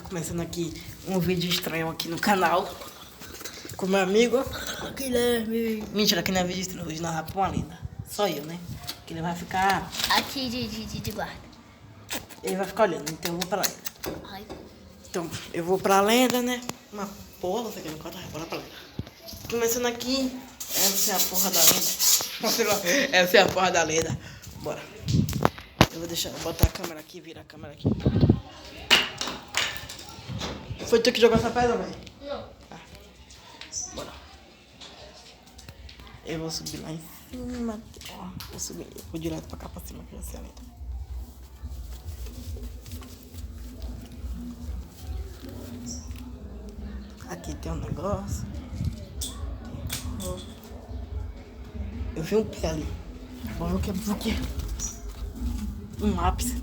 Começando aqui um vídeo estranho aqui no canal com meu amigo Guilherme. Mentira, que não é vídeo estranho, hoje narrar pra uma lenda. Só eu, né? Que ele vai ficar aqui de guarda. Ele vai ficar olhando, então eu vou pra lá. Ai. Então, eu vou pra lenda, né? Uma porra, você aqui no quarto, bora pra lenda. Começando aqui, essa é a porra da lenda. Essa é a porra da lenda. Bora. Eu vou botar a câmera aqui, virar a câmera aqui. Foi tu que jogou essa pedra, velho? Não. Ah. Bora. Eu vou subir lá em cima. Ó, vou subir. Eu vou direto pra cá pra cima, que já sei a lenda. Aqui tem um negócio. Eu vi um pé ali. Vamos ver o que é. Um lápis.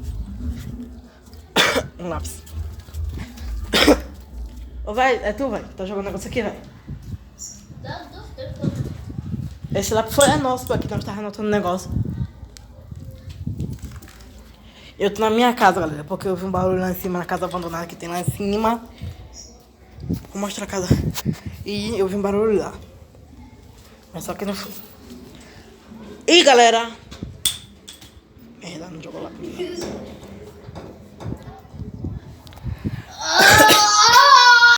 Um lápis. Ô, vai, é tu, vai. Tá jogando negócio aqui, vai. Esse lápis é nosso, aqui nós tava anotando negócio. Eu tô na minha casa, galera, porque eu vi um barulho lá em cima, na casa abandonada que tem lá em cima. Vou mostrar a casa. E eu vi um barulho lá. Mas só que não foi. Ih, galera! Merda, não jogou lá comigo.